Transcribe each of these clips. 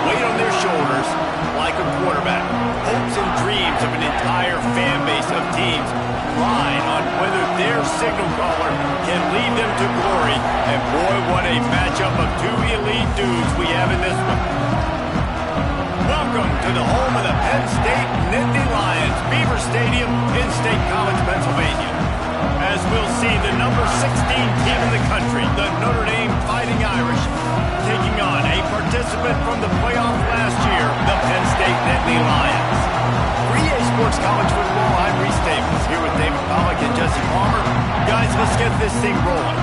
weight on their shoulders like a quarterback. Hopes and dreams of an entire fan base of teams ride on whether their signal caller can lead them to glory. And boy, what a matchup of two elite dudes we have in this one. Welcome to the home of the Penn State Nittany Lions, Beaver Stadium in State College, Pennsylvania. As we'll see the number 16 team in the country, the Notre Dame Fighting Irish, taking on a participant from the playoff last year, the Penn State Nittany Lions. For EA Sports College Football, I'm Reese Davis, here with David Pollack and Jesse Palmer. Guys, let's get this thing rolling.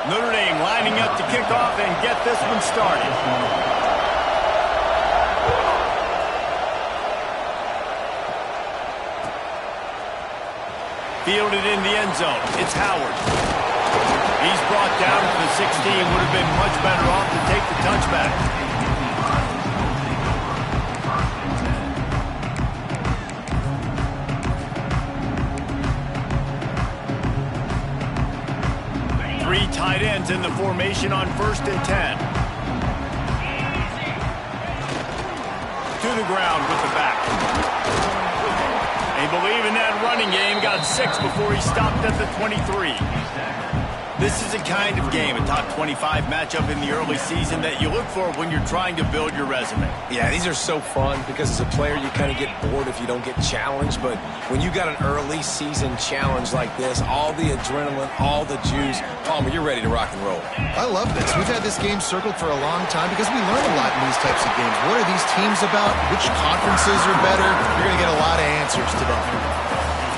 Notre Dame lining up to kick off and get this one started. Fielded in the end zone. It's Howard. He's brought down to the 16. Would have been much better off to take the touchback. Three tight ends in the formation on 1st and 10. To the ground with the back. They believe in that running game. Got 6 before he stopped at the 23. This is a kind of game, a top 25 matchup in the early season that you look for when you're trying to build your resume. Yeah, these are so fun because as a player you kind of get bored if you don't get challenged, but when you got an early season challenge like this, all the adrenaline, all the juice, Palmer, you're ready to rock and roll. I love this. We've had this game circled for a long time because we learn a lot in these types of games. What are these teams about? Which conferences are better? You're going to get a lot of answers today.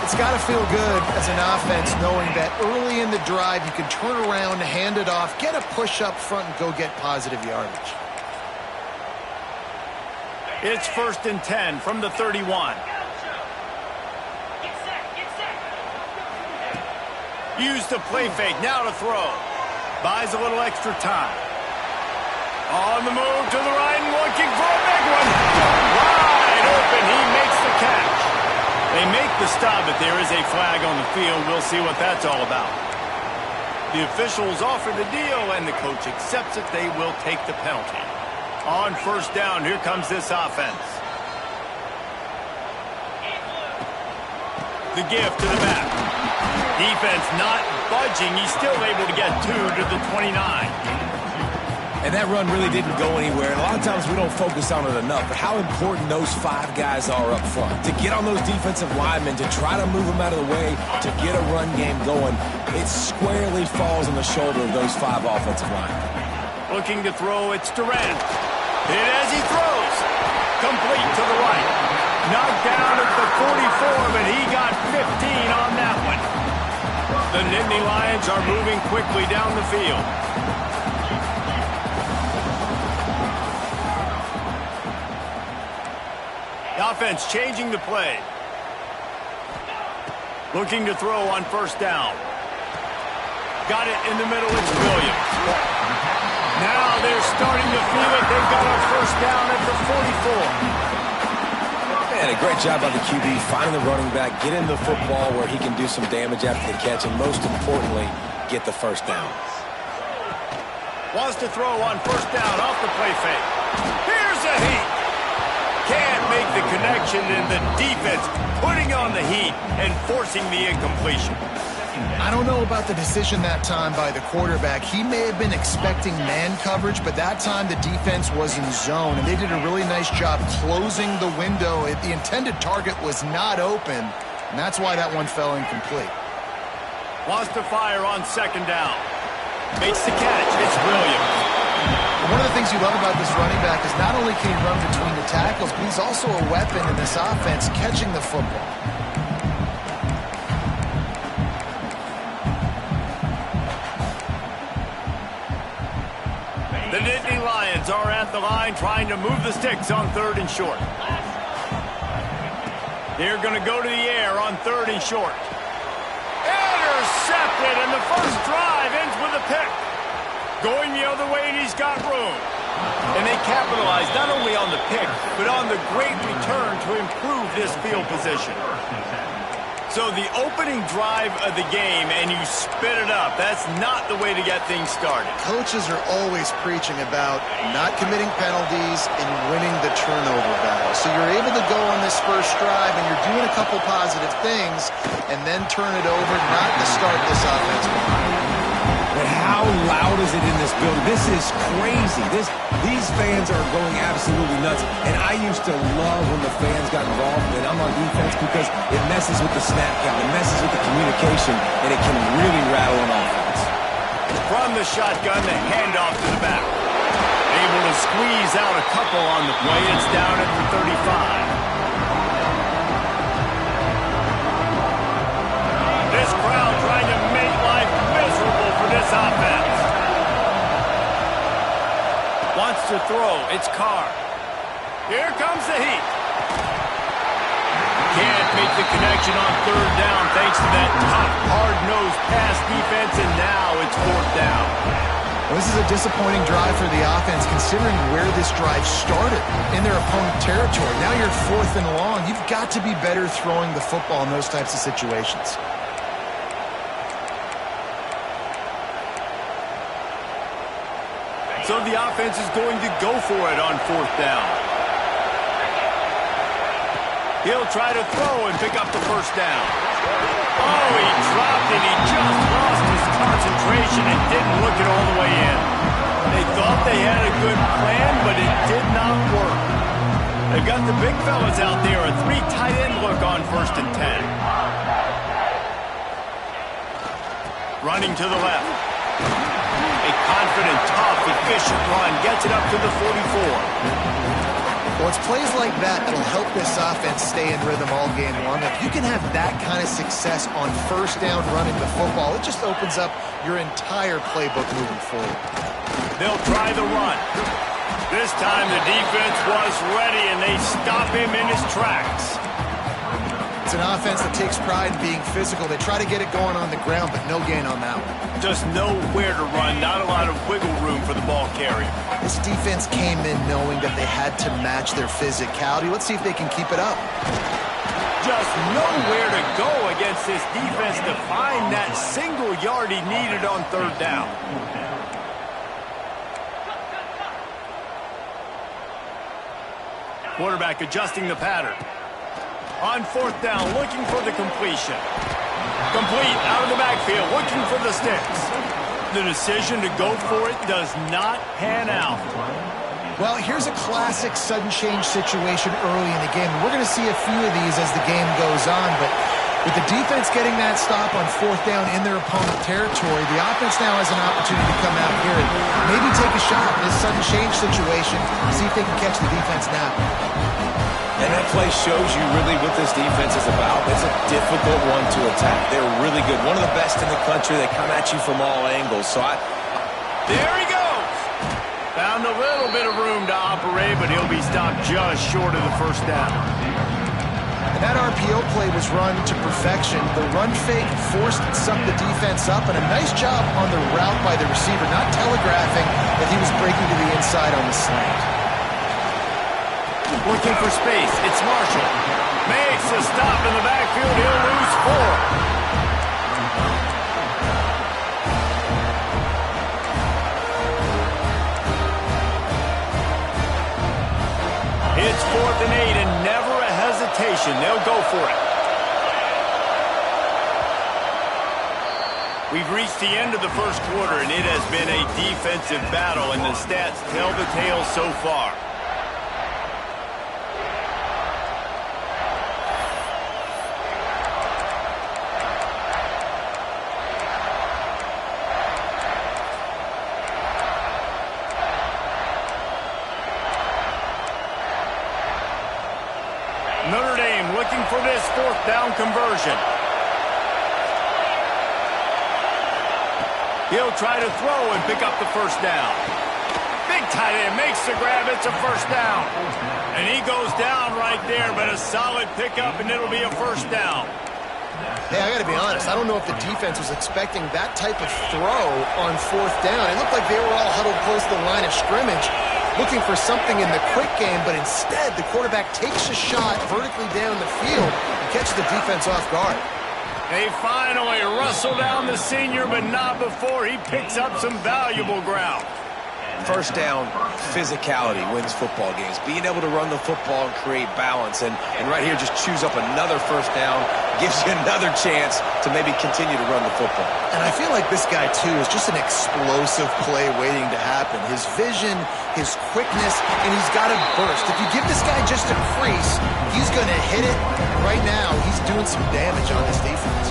It's got to feel good as an offense knowing that early in the drive you can turn around, hand it off, get a push up front, and go get positive yardage. It's 1st and 10 from the 31. Use the play fake, now to throw. Buys a little extra time. On the move to the right and looking for a big one. Wide open, he makes the catch. They make the stop, but there is a flag on the field. We'll see what that's all about. The officials offer the deal, and the coach accepts it. They will take the penalty. On 1st down, here comes this offense. The give to the back. Defense not budging. He's still able to get 2 to the 29. And that run really didn't go anywhere. And a lot of times we don't focus on it enough, but how important those 5 guys are up front. To get on those defensive linemen, to try to move them out of the way, to get a run game going, it squarely falls on the shoulder of those 5 offensive linemen. Looking to throw, it's Durant. Hit as he throws. Complete to the right. Knocked down at the 44, but he got 15 on that one. The Nittany Lions are moving quickly down the field. The offense changing the play. Looking to throw on 1st down. Got it in the middle, it's Williams. Now they're starting to feel it. They've got a 1st down at the 44. Man, a great job by the QB, finding the running back, getting the football where he can do some damage after the catch, and most importantly, get the 1st down. Wants to throw on 1st down off the play fake. Here's a heat. Can't make the connection, and the defense putting on the heat and forcing the incompletion. I don't know about the decision that time by the quarterback. He may have been expecting man coverage, but that time the defense was in zone, and they did a really nice job closing the window. The intended target was not open, and that's why that one fell incomplete. Wants to fire on 2nd down. Makes the catch. It's Williams. One of the things you love about this running back is not only can he run between the tackles, but he's also a weapon in this offense catching the football. The Nittany Lions are at the line trying to move the sticks on 3rd and short. They're going to go to the air on 3rd and short. Intercepted, and the first drive ends with a pick. Going the other way, and he's got room. And they capitalize not only on the pick, but on the great return to improve this field position. So the opening drive of the game, and you spit it up. That's not the way to get things started. Coaches are always preaching about not committing penalties and winning the turnover battle. So you're able to go on this first drive, and you're doing a couple positive things, and then turn it over, not to start this offense behind. But how loud is it in this building? This is crazy. These fans are going absolutely nuts. And I used to love when the fans got involved, and I'm on defense, because it messes with the snap count. It messes with the communication, and it can really rattle an offense. From the shotgun, the handoff to the back. Able to squeeze out a couple on the play. It's down at the 35. This crowd trying to make life miserable for this offense. Wants to throw. It's Carr. Here comes the heat. Can't make the connection on 3rd down thanks to that tough, hard-nosed pass defense, and now it's 4th down. Well, this is a disappointing drive for the offense, considering where this drive started, in their opponent territory. Now you're 4th and long. You've got to be better throwing the football in those types of situations. So the offense is going to go for it on 4th down. He'll try to throw and pick up the first down. Oh, he dropped it. He just lost his concentration and didn't look it all the way in. They thought they had a good plan, but it did not work. They've got the big fellas out there, a 3 tight end look on 1st and 10. Running to the left. A confident, tough, efficient run. Gets it up to the 44. Well, it's plays like that that'll help this offense stay in rhythm all game long. If you can have that kind of success on 1st down running the football, it just opens up your entire playbook moving forward. They'll try the run. This time the defense was ready, and they stop him in his tracks. It's an offense that takes pride in being physical. They try to get it going on the ground, but no gain on that one. Just nowhere to run, not a lot of wiggle room for the ball carrier. This defense came in knowing that they had to match their physicality. Let's see if they can keep it up. Just nowhere to go against this defense to find that single yard he needed on 3rd down. Quarterback adjusting the pattern. On 4th down, looking for the completion. Complete, out of the backfield, looking for the sticks. The decision to go for it does not pan out. Well, here's a classic sudden change situation early in the game. We're going to see a few of these as the game goes on, but with the defense getting that stop on 4th down in their opponent territory, the offense now has an opportunity to come out here and maybe take a shot in this sudden change situation, see if they can catch the defense now. And that play shows you really what this defense is about. It's a difficult one to attack. They're really good. One of the best in the country. They come at you from all angles. So there he goes. Found a little bit of room to operate, but he'll be stopped just short of the 1st down. And that RPO play was run to perfection. The run fake forced and sucked the defense up, and a nice job on the route by the receiver, not telegraphing that he was breaking to the inside on the slant. Looking for space. It's Marshall. Makes a stop in the backfield. He'll lose 4. It's 4th and 8, and never a hesitation. They'll go for it. We've reached the end of the 1st quarter, and it has been a defensive battle, and the stats tell the tale so far. Notre Dame looking for this 4th down conversion. He'll try to throw and pick up the 1st down. Big tight end makes the grab. It's a first down. And he goes down right there, but a solid pickup, and it'll be a first down. Hey, I got to be honest. I don't know if the defense was expecting that type of throw on fourth down. It looked like they were all huddled close to the line of scrimmage, looking for something in the quick game, but instead the quarterback takes a shot vertically down the field and catches the defense off guard. They finally wrestle down the senior, but not before he picks up some valuable ground. First down, physicality wins football games. Being able to run the football and create balance. And right here, just choose up another first down, gives you another chance to maybe continue to run the football. And I feel like this guy, too, is just an explosive play waiting to happen. His vision, his quickness, and he's got a burst. If you give this guy just a crease, he's going to hit it. Right now, he's doing some damage on this defense.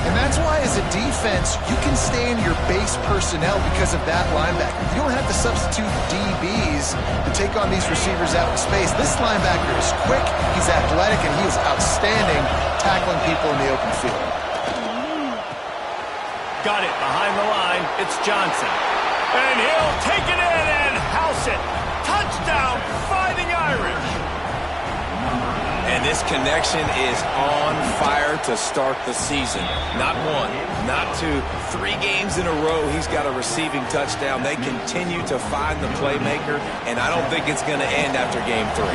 And that's why, as a defense, you can stay in your base personnel because of that linebacker. You don't have to substitute DBs to take on these receivers out in space. This linebacker is quick, he's athletic, and he is outstanding tackling people in the open field. Got it behind the line. It's Johnson. And he'll take it in and house it. Touchdown, Fighting Irish. And this connection is on fire to start the season. Not one, not two, 3 games in a row he's got a receiving touchdown. They continue to find the playmaker, and I don't think it's going to end after game 3.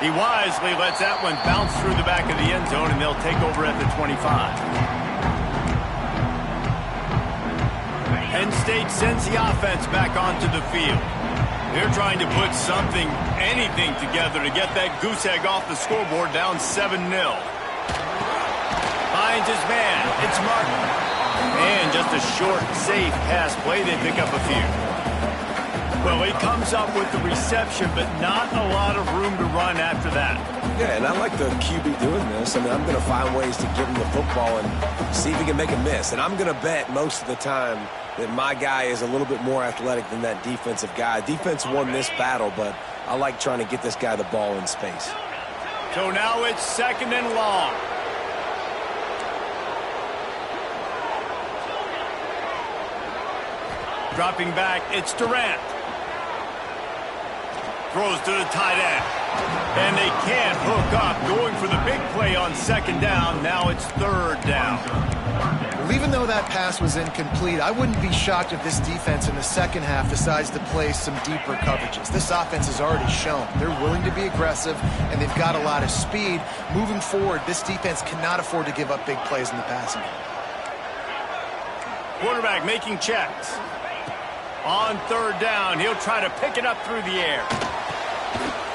He wisely lets that one bounce through the back of the end zone, and they'll take over at the 25. Penn State sends the offense back onto the field. They're trying to put something, anything together to get that goose egg off the scoreboard, down 7-0. Finds his man. It's Martin. And just a short, safe pass play. They pick up a few. Well, he comes up with the reception, but not a lot of room to run after that. Yeah, and I like the QB doing this. I mean, I'm going to find ways to give him the football and see if he can make a miss. And I'm going to bet most of the time that my guy is a little bit more athletic than that defensive guy. Defense won this battle, but I like trying to get this guy the ball in space. So now it's 2nd and long. Dropping back, it's Durant. Throws to the tight end. And they can't hook up. Going for the big play on 2nd down. Now it's 3rd down. Well, even though that pass was incomplete, I wouldn't be shocked if this defense in the second half decides to play some deeper coverages. This offense has already shown they're willing to be aggressive, and they've got a lot of speed. Moving forward, this defense cannot afford to give up big plays in the passing game. Quarterback making checks. On 3rd down, he'll try to pick it up through the air.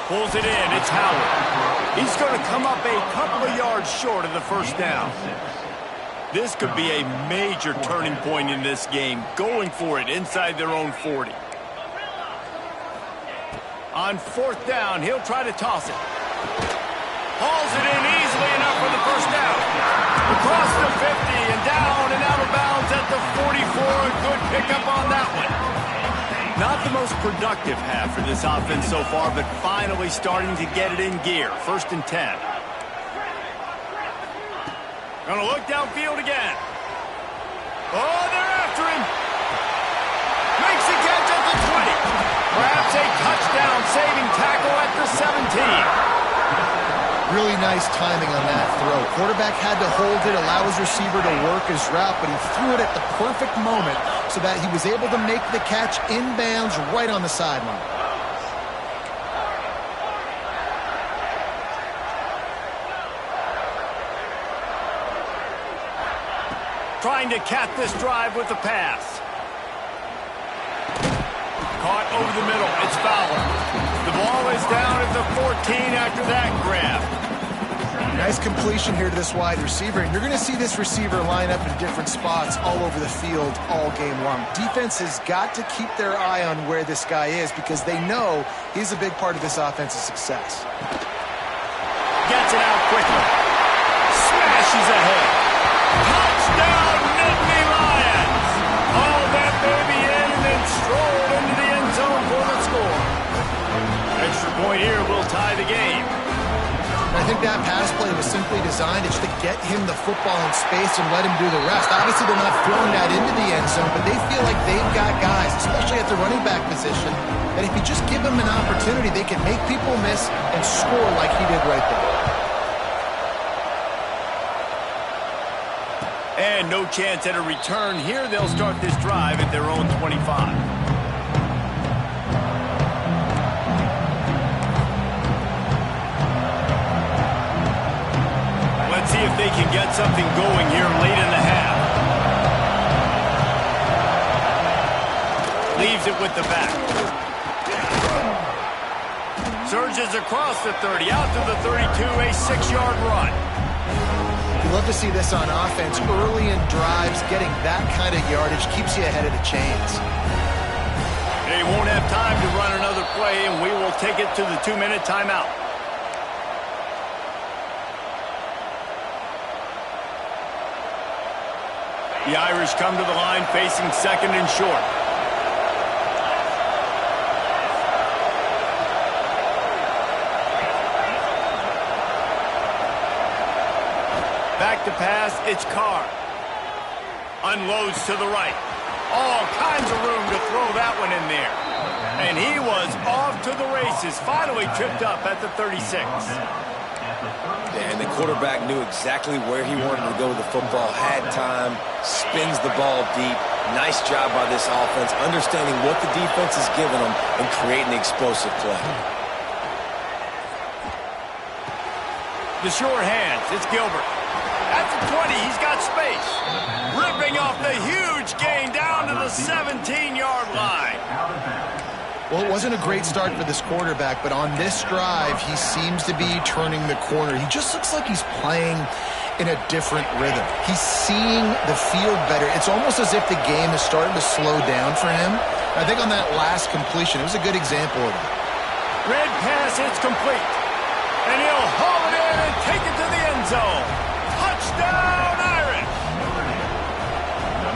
Pulls it in. It's Howard. He's going to come up a couple of yards short of the first down. This could be a major turning point in this game, going for it inside their own 40. On 4th down, he'll try to toss it. Hauls it in easily enough for the first down. Across the 50 and down and out of bounds at the 44. A good pickup on that one. Not the most productive half for this offense so far, but finally starting to get it in gear. 1st and 10. Gonna look downfield again. Oh, they're after him. Makes the catch at the 20. Perhaps a touchdown-saving tackle at the 17. Really nice timing on that throw. Quarterback had to hold it, allow his receiver to work his route, but he threw it at the perfect moment so that he was able to make the catch inbounds right on the sideline. Trying to cap this drive with a pass. Caught over the middle. It's Fowler. The ball is down at the 14 after that grab. Nice completion here to this wide receiver, and you're going to see this receiver line up in different spots all over the field all game long. Defense has got to keep their eye on where this guy is because they know he's a big part of this offense's success. Gets it out quickly. Smashes ahead. Touchdown, Nittany Lions! Haul that baby in and then stroll into the end zone for the score. Extra point here will tie the game. I think that pass play was simply specifically designed just to get him the football in space and let him do the rest. Obviously, they're not throwing that into the end zone, but they feel like they've got guys, especially at the running back position, that if you just give them an opportunity, they can make people miss and score like he did right there. And no chance at a return here. They'll start this drive at their own 25. Let's see if they can get something going here late in the half. Leaves it with the back. Surges across the 30, out to the 32, a 6-yard run. You love to see this on offense. Early in drives, getting that kind of yardage keeps you ahead of the chains. They won't have time to run another play, and we will take it to the 2-minute timeout. The Irish come to the line facing second and short. Back to pass, it's Carr. Unloads to the right. All kinds of room to throw that one in there. And he was off to the races, finally tripped up at the 36. And the quarterback knew exactly where he wanted to go with the football, had time, spins the ball deep. Nice job by this offense, understanding what the defense is giving them and creating explosive play. The sure hands, it's Gilbert. At the 20, he's got space. Ripping off the huge gain down to the 17-yard line. Well, it wasn't a great start for this quarterback, but on this drive, he seems to be turning the corner. He just looks like he's playing in a different rhythm. He's seeing the field better. It's almost as if the game is starting to slow down for him. I think on that last completion, it was a good example of that. Red pass, it's complete. And he'll haul it in and take it to the end zone. Touchdown, Irish!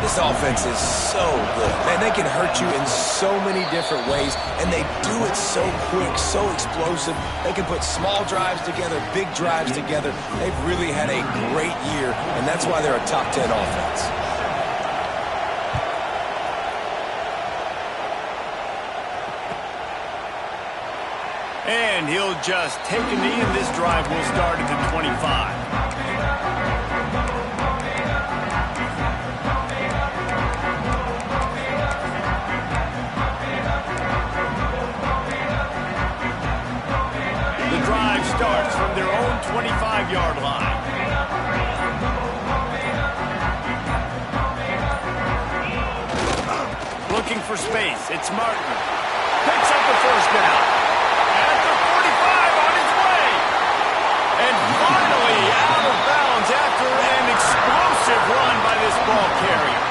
This offense is so good. Man, they can hurt you in so many different ways, and they do it so quick, so explosive. They can put small drives together, big drives together. They've really had a great year, and that's why they're a top 10 offense. And he'll just take a knee, and this drive will start at the 25. Starts from their own 25-yard line. Looking for space. It's Martin. Picks up the first down. At the 45 on his way. And finally out of bounds after an explosive run by this ball carrier.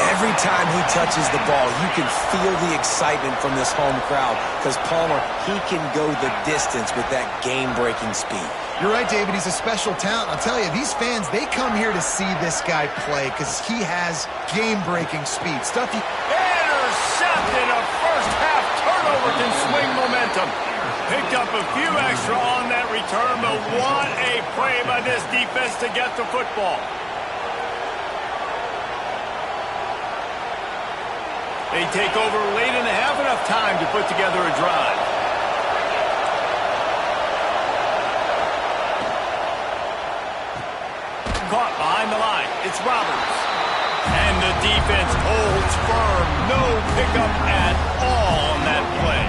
Every time he touches the ball, you can feel the excitement from this home crowd because Palmer, he can go the distance with that game-breaking speed. You're right, David. He's a special talent. I'll tell you, these fans, they come here to see this guy play because he has game-breaking speed. Stuff you... Intercepted! A first-half turnover can swing momentum. Picked up a few extra on that return, but what a play by this defense to get the football. They take over late in the half, enough time to put together a drive. Caught behind the line. It's Roberts. And the defense holds firm. No pickup at all on that play.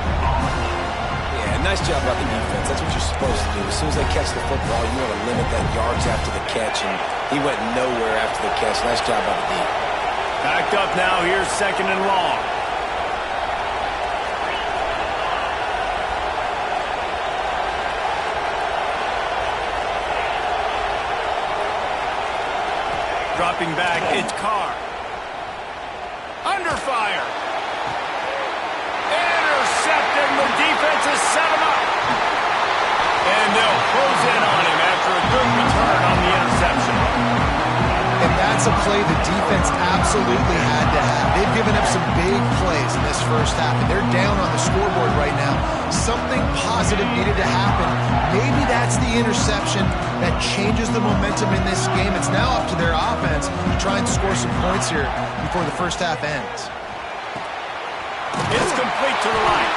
Yeah, nice job by the defense. That's what you're supposed to do. As soon as they catch the football, you want to limit that yards after the catch, and he went nowhere after the catch. Nice job by the defense. Backed up now, here's second and long. Dropping back, it's Carr. Under fire. Intercepting, the defense has set him up. And they'll close in on him after a good return on the interception. And that's a play the defense absolutely had to have. They've given up some big plays in this first half, and they're down on the scoreboard right now. something positive needed to happen. Maybe that's the interception that changes the momentum in this game. It's now up to their offense to try and score some points here before the first half ends. It's complete to the right.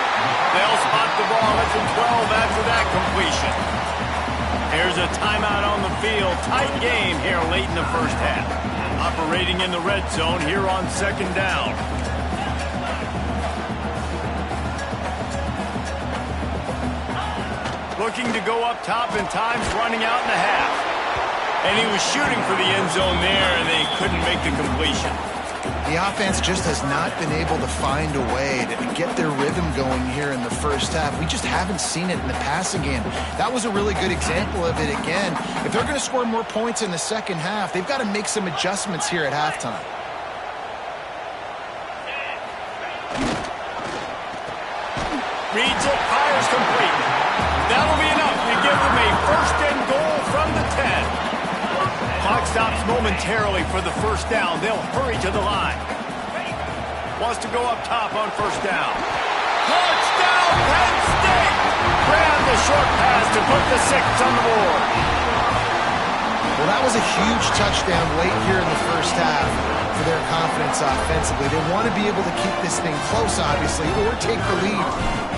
They'll spot the ball at the 12 after that completion. Here's a timeout on the field. Tight game here late in the first half. Operating in the red zone here on second down. Looking to go up top, and time's running out in the half. And he was shooting for the end zone there, and they couldn't make the completion. The offense just has not been able to find a way to get their rhythm going here in the first half. We just haven't seen it in the passing game. That was a really good example of it again. If they're going to score more points in the second half, they've got to make some adjustments here at halftime. Reads it, fires complete. That'll be enough to give them a first and goal from the 10. Clock stops momentarily for the first down. They'll hurry to the line. Wants to go up top on first down. Touchdown, Penn State! Grab the short pass to put the 6 on the board. Well, that was a huge touchdown late here in the first half for their confidence offensively. They want to be able to keep this thing close, obviously, or take the lead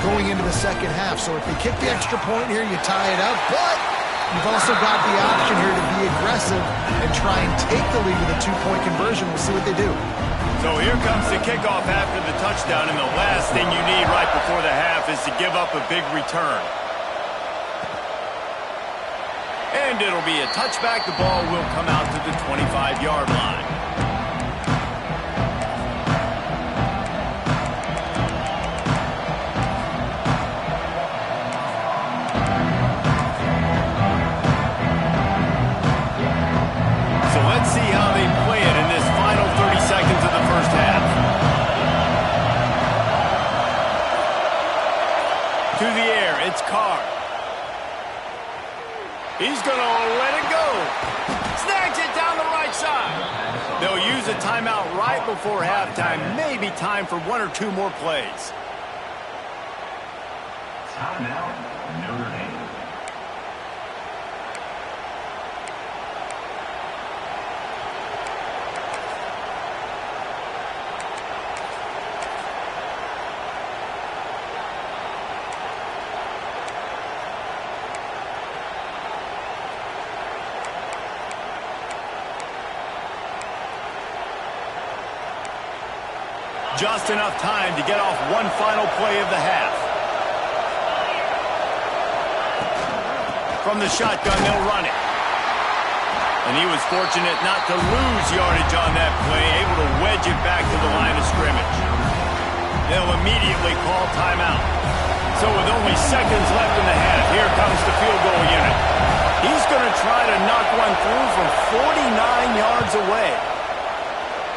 going into the second half. So if they kick the extra point here, you tie it up. But you've also got the option here to be aggressive and try and take the lead with a 2-point conversion. We'll see what they do. So here comes the kickoff after the touchdown, and the last thing you need right before the half is to give up a big return. And it'll be a touchback. The ball will come out to the 25-yard line. So let's see how they play it in this final 30 seconds of the first half. To the air, it's Carr. He's going to let it go. Snags it down the right side. They'll use a timeout right before halftime. Maybe time for 1 or 2 more plays. Timeout, Notre Dame. Just enough time to get off one final play of the half. From the shotgun, they'll run it. And he was fortunate not to lose yardage on that play, able to wedge it back to the line of scrimmage. They'll immediately call timeout. So with only seconds left in the half, here comes the field goal unit. He's going to try to knock one through from 49 yards away.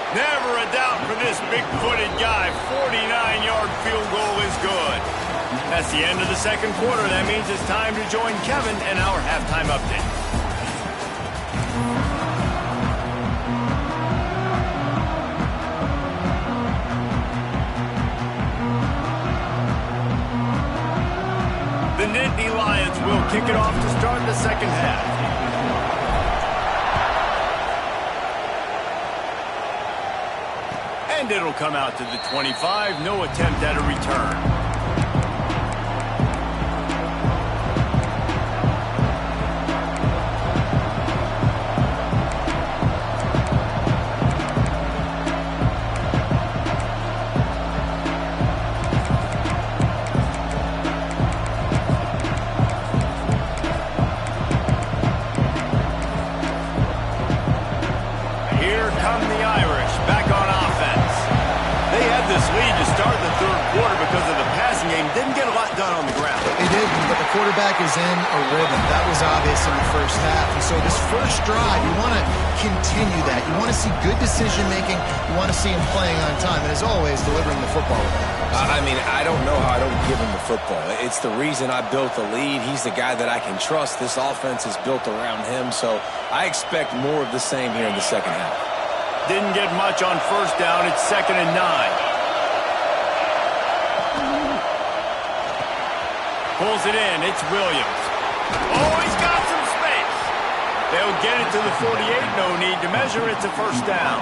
Never a doubt for this big-footed guy. 49-yard field goal is good. That's the end of the second quarter. That means it's time to join Kevin and our halftime update. The Nittany Lions will kick it off to start the second half. And it'll come out to the 25. No attempt at a return. Here come the Irish back on offense. They had this lead to start the third quarter because of the passing game. Didn't get a lot done on the ground. They didn't, but the quarterback is in a rhythm. That was obvious in the first half. And so this first drive, you want to continue that. You want to see good decision-making. You want to see him playing on time. And as always, delivering the football. I mean, I don't know how I don't give him the football. It's the reason I built the lead. He's the guy that I can trust. This offense is built around him. So I expect more of the same here in the second half. Didn't get much on first down. It's 2nd and 9. Pulls it in. It's Williams. Oh, he's got some space. They'll get it to the 48. No need to measure. It's a first down.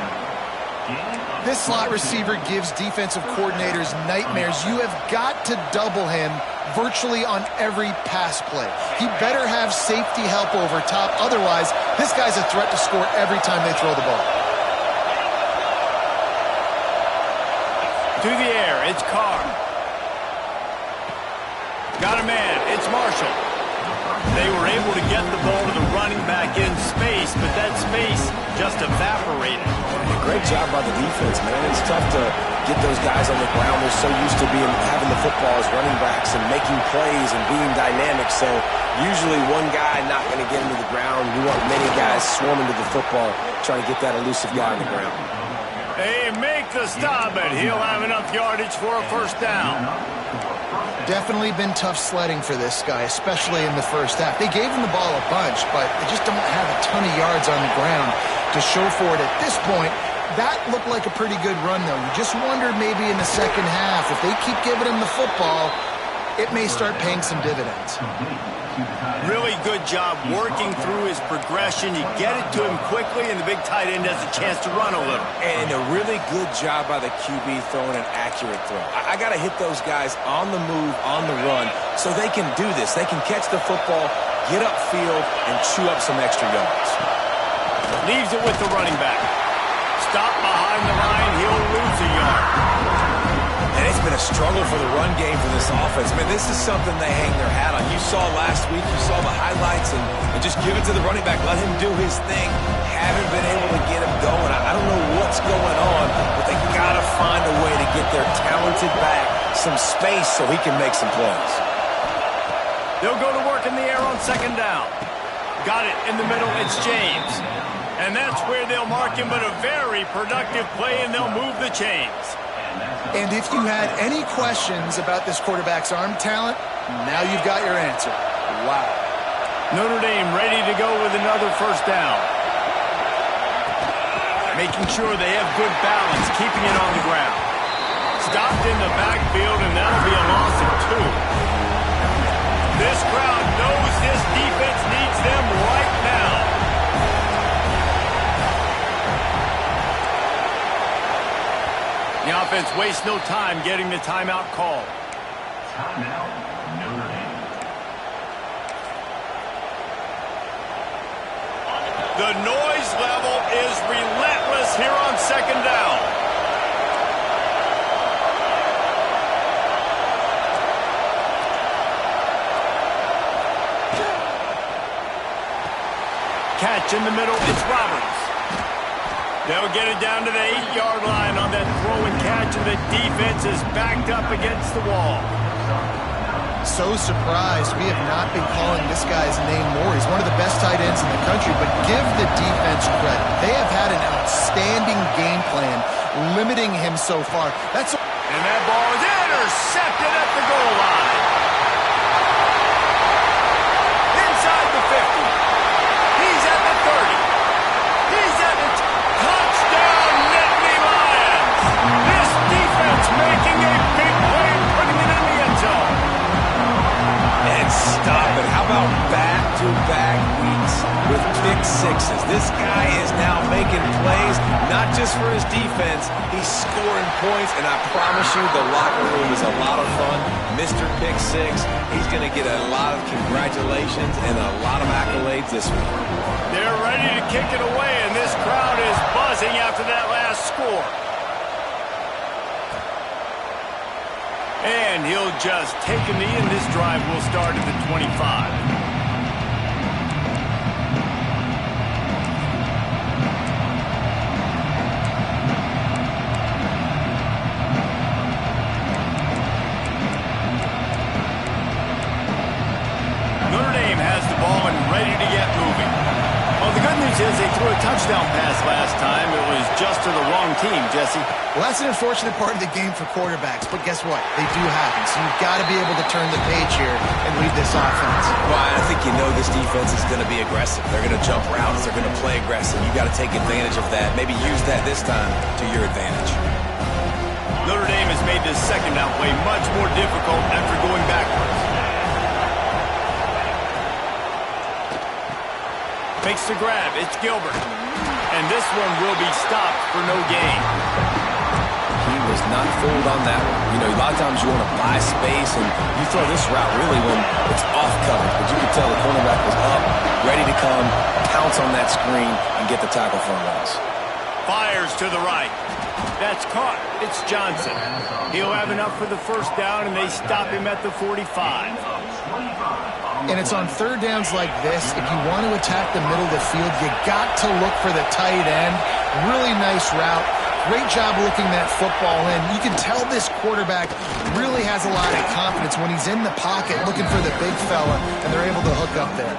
This slot receiver gives defensive coordinators nightmares. You have got to double him virtually on every pass play. He better have safety help over top. Otherwise, this guy's a threat to score every time they throw the ball. To the air, it's Carr. Got a man, it's Marshall. They were able to get the ball to the running back in space, but that space just evaporated. Great job by the defense, man. It's tough to get those guys on the ground. They're so used to having the football as running backs and making plays and being dynamic. So usually one guy not going to get him to the ground. You want many guys swarming to the football, trying to get that elusive guy on the ground. They make the stop, and he'll have enough yardage for a first down. Definitely been tough sledding for this guy, especially in the first half. They gave him the ball a bunch, but they just don't have a ton of yards on the ground to show for it at this point. That looked like a pretty good run, though. You just wondered maybe in the second half, if they keep giving him the football, it may start paying some dividends. Really good job working through his progression. You get it to him quickly, and the big tight end has a chance to run a little. And a really good job by the QB throwing an accurate throw. I got to hit those guys on the move, on the run, so they can do this. They can catch the football, get upfield, and chew up some extra yards. Leaves it with the running back. Stop behind the line, he'll lose a yard. And it's been a struggle for the run game for this offense. I mean, this is something they hang their hat on. You saw last week, you saw the highlights, and just give it to the running back. Let him do his thing. Haven't been able to get him going. I don't know what's going on, but they got to find a way to get their talented back some space so he can make some plays. They'll go to work in the air on second down. Got it in the middle, it's James. And that's where they'll mark him, but a very productive play, and they'll move the chains. And if you had any questions about this quarterback's arm talent, now you've got your answer. Wow. Notre Dame ready to go with another first down. Making sure they have good balance, keeping it on the ground. Stopped in the backfield, and that'll be a loss of 2. This crowd knows this defense needs them right now. The offense wastes no time getting the timeout called. Timeout, Notre Dame. The noise level is relentless here on second down. Catch in the middle, it's Roberts. They'll get it down to the 8-yard line on that throw and catch, and the defense is backed up against the wall. So surprised we have not been calling this guy's name more. He's one of the best tight ends in the country, but give the defense credit. They have had an outstanding game plan limiting him so far. And that ball is intercepted at the goal line. Inside the 50. He's at the 30. He's at the touchdown, Nittany Lions. This defense making a big play and putting it in the end zone. And stop it. How about back-to-back weeks with pick sixes? This guy is now making plays, not just for his defense. He's scoring points, and I promise you the locker room is a lot of fun. Mr. Pick Six, he's going to get a lot of congratulations and a lot of accolades this week. They're ready to kick it away, and this crowd is buzzing after that last score. And he'll just take a knee, and this drive will start at the 25. Notre Dame has the ball and ready to get moving. Well, the good news is they threw a touchdown pass last time. It was just to the wrong team, Jesse. Well, that's an unfortunate part of the game for quarterbacks, but guess what? They do happen, so you've got to be able to turn the page here and lead this offense. Well, I think you know this defense is going to be aggressive. They're going to jump routes. They're going to play aggressive. You've got to take advantage of that. Maybe use that this time to your advantage. Notre Dame has made this second down play much more difficult after going backwards. makes the grab. It's Gilbert. And this one will be stopped for no gain. He was not fooled on that one. You know, a lot of times you want to buy space, and you throw this route really when it's off coverage. But you can tell the cornerback was up, ready to come, pounce on that screen, and get the tackle for a loss. Fires to the right. That's caught. It's Johnson. He'll have enough for the first down, and they stop him at the 45. And it's on third downs like this. If you want to attack the middle of the field, you got to look for the tight end. Really nice route. Great job looking that football in. You can tell this quarterback really has a lot of confidence when he's in the pocket looking for the big fella, and they're able to hook up there.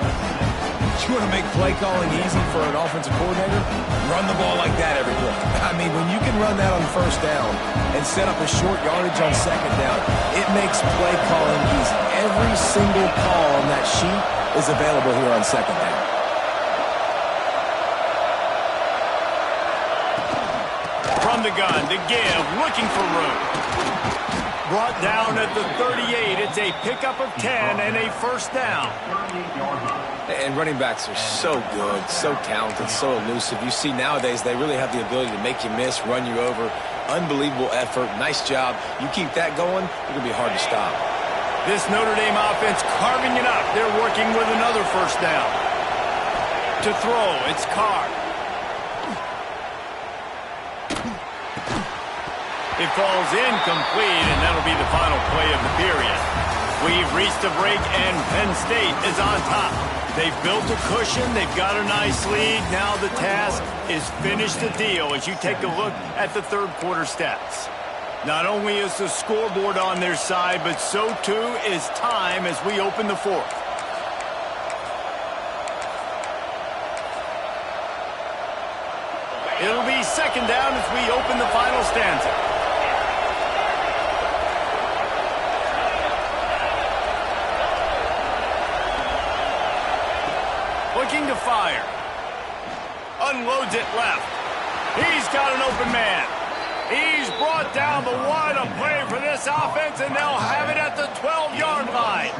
You want to make play calling easy for an offensive coordinator? Run the ball like that every play. I mean, when you can run that on first down and set up a short yardage on second down, it makes play calling easy. Every single call on that sheet is available here on second down. From the gun, to give, looking for room. Brought down at the 38. It's a pickup of 10 and a first down. And running backs are so good, so talented, so elusive. You see nowadays they really have the ability to make you miss, run you over. Unbelievable effort. Nice job. You keep that going, it's going to be hard to stop. This Notre Dame offense carving it up. They're working with another first down. To throw, it's Carr. It falls incomplete, and that'll be the final play of the period. We've reached a break, and Penn State is on top. They've built a cushion. They've got a nice lead. Now the task is finish the deal as you take a look at the third quarter stats. Not only is the scoreboard on their side, but so too is time as we open the fourth. It'll be second down as we open the final stanza. Looking to fire. Unloads it left. He's got an open man. He's brought down, but what a play for this offense, and they'll have it at the 12-yard line.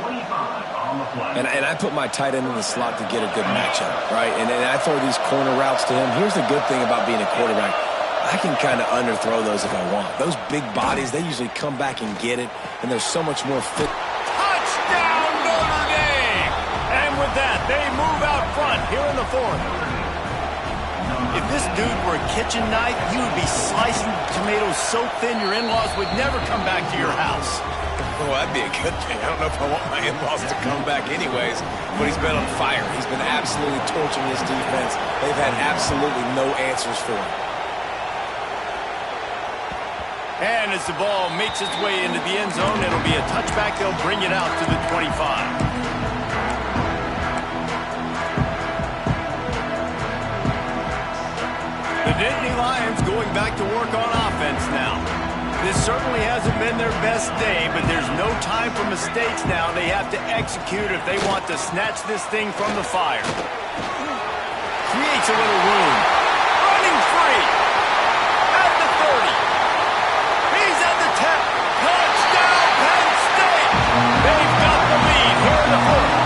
And I put my tight end in the slot to get a good matchup, right? And I throw these corner routes to him. Here's the good thing about being a quarterback. I can kind of underthrow those if I want. Those big bodies, they usually come back and get it, and there's so much more fit. Touchdown, Notre Dame! And with that, they move out front here in the fourth. If this dude were a kitchen knife, you would be slicing tomatoes so thin your in-laws would never come back to your house. Well, that'd be a good thing. I don't know if I want my in-laws to come back anyways, but he's been on fire. He's been absolutely torching this defense. They've had absolutely no answers for him. And as the ball makes its way into the end zone, it'll be a touchback. They'll bring it out to the 25. The Nittany Lions going back to work on offense now. This certainly hasn't been their best day, but there's no time for mistakes now. They have to execute if they want to snatch this thing from the fire. Creates a little room. Running free. At the 30. He's at the 10. Touchdown, Penn State. They've got the lead here in the fourth.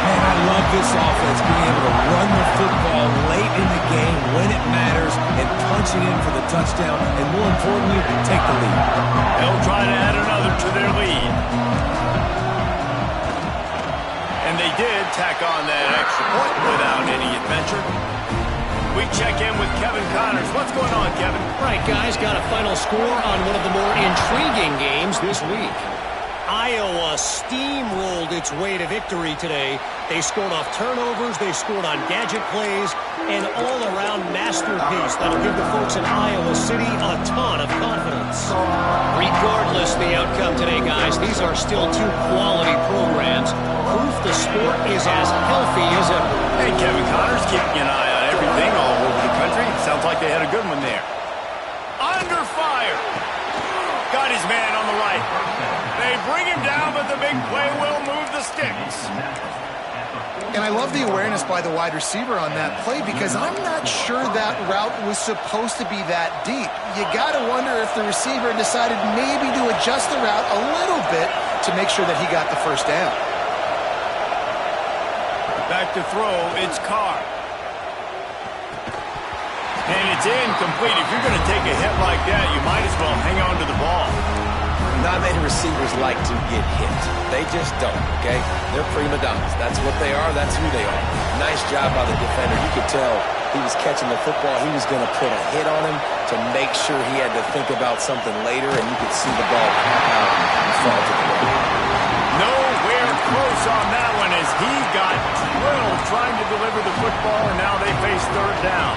Man, I love this offense being able to run the football late in the game when it matters and punch it in for the touchdown, and more importantly, take the lead. They'll try to add another to their lead. And they did tack on that extra point without any adventure. We check in with Kevin Connors. What's going on, Kevin? Right, guys, got a final score on one of the more intriguing games this week. Iowa steamrolled its way to victory today. They scored off turnovers, they scored on gadget plays, an all-around masterpiece that'll give the folks in Iowa City a ton of confidence. Regardless the outcome today, guys, these are still two quality programs. Proof the sport is as healthy as ever. Hey, Kevin Connors keeping an eye on everything all over the country. Sounds like they had a good one there. Under fire. Got his man on the right. They bring him down, but the big play will move the sticks. And I love the awareness by the wide receiver on that play because I'm not sure that route was supposed to be that deep. You got to wonder if the receiver decided maybe to adjust the route a little bit to make sure that he got the first down. Back to throw, it's Carr. And it's incomplete. If you're going to take a hit like that, you might as well hang on to the ball. Not many receivers like to get hit. They just don't, okay? They're prima donnas. That's what they are. That's who they are. Nice job by the defender. You could tell he was catching the football. He was going to put a hit on him to make sure he had to think about something later, and you could see the ball fall to the ground. Nowhere close on that one as he got drilled trying to deliver the football, and now they face third down.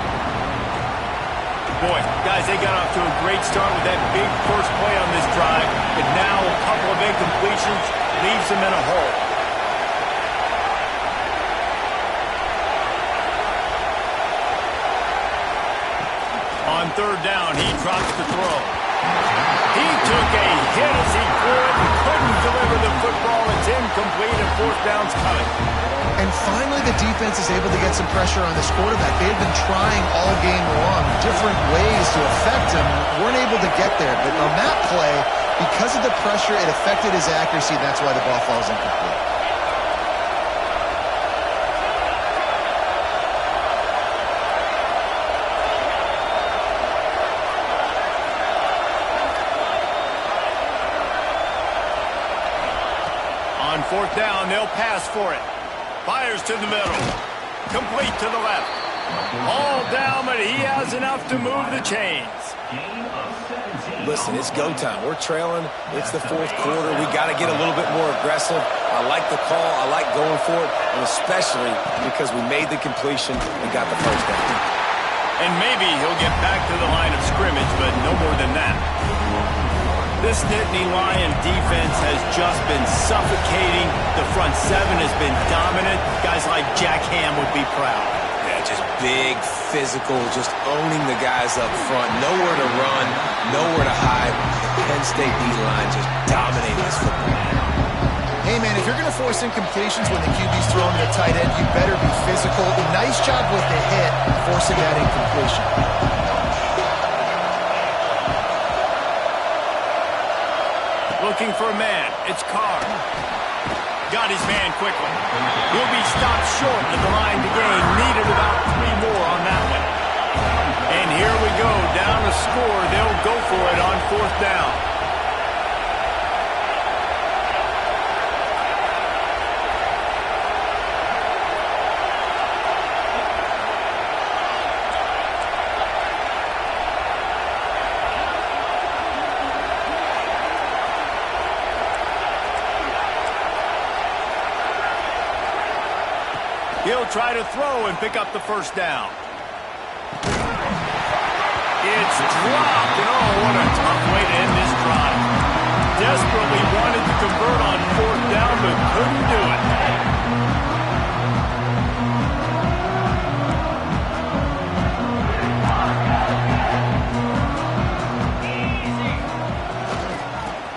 Boy, guys, they got off to a great start with that big first play on this drive, but now a couple of incompletions leaves them in a hole. On third down, he drops the throw. He took a hit as he could and couldn't deliver the football. It's incomplete and fourth down's coming. And finally, the defense is able to get some pressure on this quarterback. They've been trying all game long, different ways to affect him. Weren't able to get there. But on that play, because of the pressure, it affected his accuracy. That's why the ball falls incomplete. On fourth down, they'll pass for it. Fires to the middle. Complete to the left. All down, but he has enough to move the chains. Listen, it's go time. We're trailing. It's the fourth quarter. We got to get a little bit more aggressive. I like the call. I like going for it, and especially because we made the completion and got the first down. And maybe he'll get back to the line of scrimmage, but no more than that. This Nittany Lion defense has just been suffocating. The front seven has been dominant. Guys like Jack Ham would be proud. Yeah, just big, physical, just owning the guys up front. Nowhere to run, nowhere to hide. The Penn State D-line just dominating this football. Hey, man, if you're going to force incompletions when the QB's throwing the tight end, you better be physical. Nice job with the hit, forcing that incompletion. Looking for a man. It's Carr. Got his man quickly. He'll be stopped short of the line to gain. Needed about 3 more on that one. And here we go. Down to score. They'll go for it on fourth down. He'll try to throw and pick up the first down. It's dropped, and oh, what a tough way to end this drive. Desperately wanted to convert on fourth down, but couldn't do it.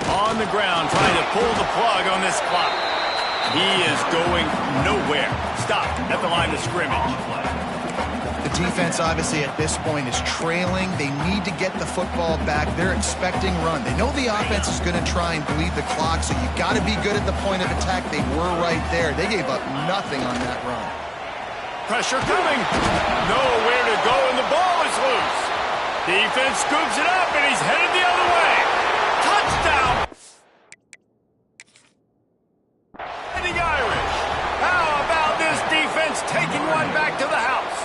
On the ground, trying to pull the plug on this clock. He is going nowhere. Stop at the line of scrimmage. The defense, obviously, at this point is trailing. They need to get the football back. They're expecting run. They know the offense is going to try and bleed the clock, so you got to be good at the point of attack. They were right there. They gave up nothing on that run. Pressure coming. Nowhere to go, and the ball is loose. Defense scoops it up, and he's headed the other way. Touchdown! The Irish. How about this defense taking one back to the house?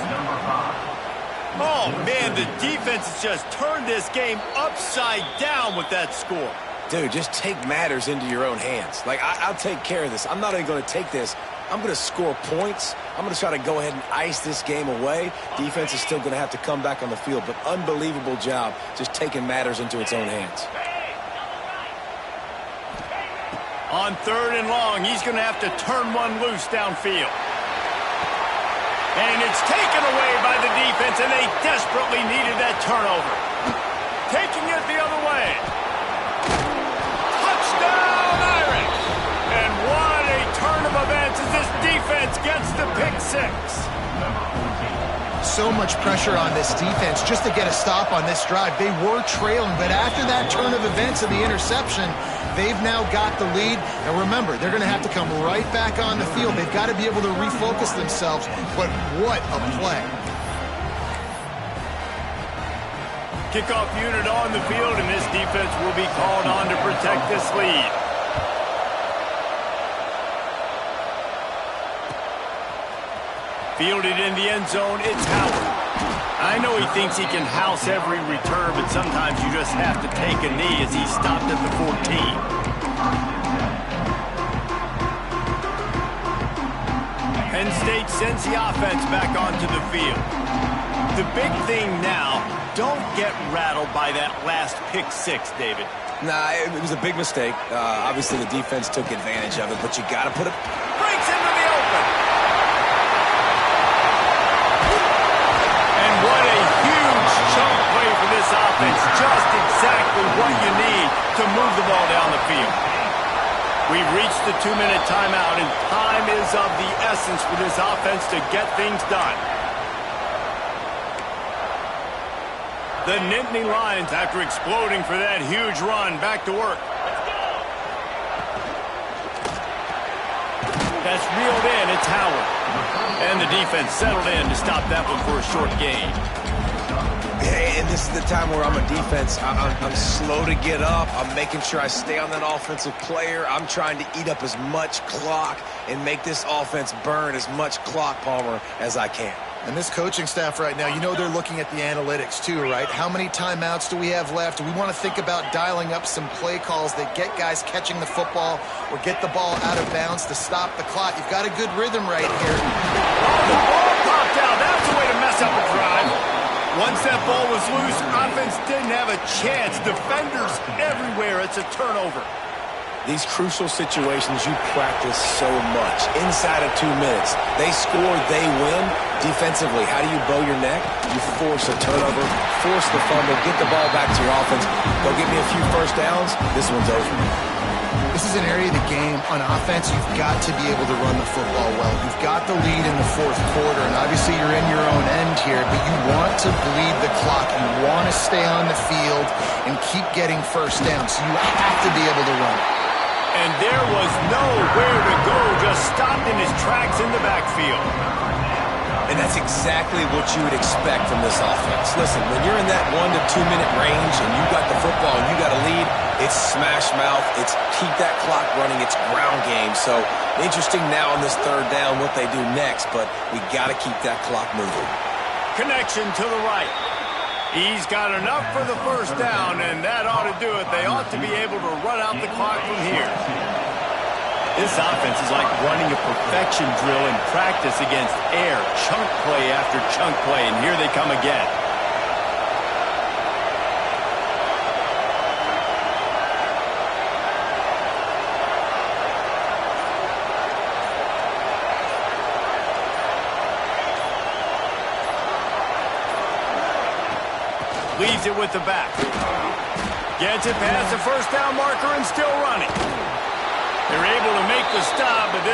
Oh, man, the defense has just turned this game upside down with that score. Dude, just take matters into your own hands. Like, I'll take care of this. I'm not even going to take this. I'm going to score points. I'm going to try to go ahead and ice this game away. Defense is still going to have to come back on the field, but unbelievable job just taking matters into its own hands. On third and long, he's going to have to turn one loose downfield. And it's taken away by the defense, and they desperately needed that turnover. Taking it the other way. Touchdown, Irish! And what a turn of events as this defense gets the pick six. so much pressure on this defense just to get a stop on this drive. They were trailing, but after that turn of events and the interception, they've now got the lead. And remember, they're going to have to come right back on the field. They've got to be able to refocus themselves, but what a play. Kickoff unit on the field, and this defense will be called on to protect this lead. Fielded in the end zone, it's Howard. I know he thinks he can house every return, but sometimes you just have to take a knee as he stopped at the 14. Penn State sends the offense back onto the field. The big thing now, don't get rattled by that last pick six, David. Nah, it was a big mistake. Obviously, the defense took advantage of it, but you got to put it... Breaks into the open. And what a huge chunk play for this offense. Just exactly what you need to move the ball down the field. We've reached the 2-minute timeout, and time is of the essence for this offense to get things done. The Nittany Lions, after exploding for that huge run, back to work. That's reeled in. It's Howard. And the defense settled in to stop that one for a short gain. And this is the time where I'm a defense. I'm slow to get up. I'm making sure I stay on that offensive player. I'm trying to eat up as much clock and make this offense burn as much clock, Palmer, as I can. And this coaching staff right now, you know they're looking at the analytics too, right? How many timeouts do we have left? We want to think about dialing up some play calls that get guys catching the football or get the ball out of bounds to stop the clock. You've got a good rhythm right here. Oh, the ball popped out. That's a way to mess up a drive. Once that ball was loose, offense didn't have a chance. Defenders everywhere. It's a turnover. These crucial situations you practice so much. Inside of 2 minutes, they score, they win. Defensively, how do you bow your neck? You force a turnover, force the fumble, get the ball back to your offense. Go get me a few first downs. This one's over. This is an area of the game. On offense, you've got to be able to run the football well. You've got the lead in the fourth quarter, and obviously you're in your own end here, but you want to bleed the clock. You want to stay on the field and keep getting first down, so you have to be able to run. And there was nowhere to go, just stopped in his tracks in the backfield. And that's exactly what you would expect from this offense. Listen, when you're in that 1 to 2 minute range and you got the football and you got a lead, it's smash mouth, it's keep that clock running, it's ground game. So interesting now on this third down what they do next, but we got to keep that clock moving. Connection to the right. He's got enough for the first down, and that ought to do it. They ought to be able to run out the clock from here. This offense is like running a perfection drill in practice against air. Chunk play after chunk play, and here they come again. Leaves it with the back. Gets it past the first down marker and still running. They're able to make the stop, but this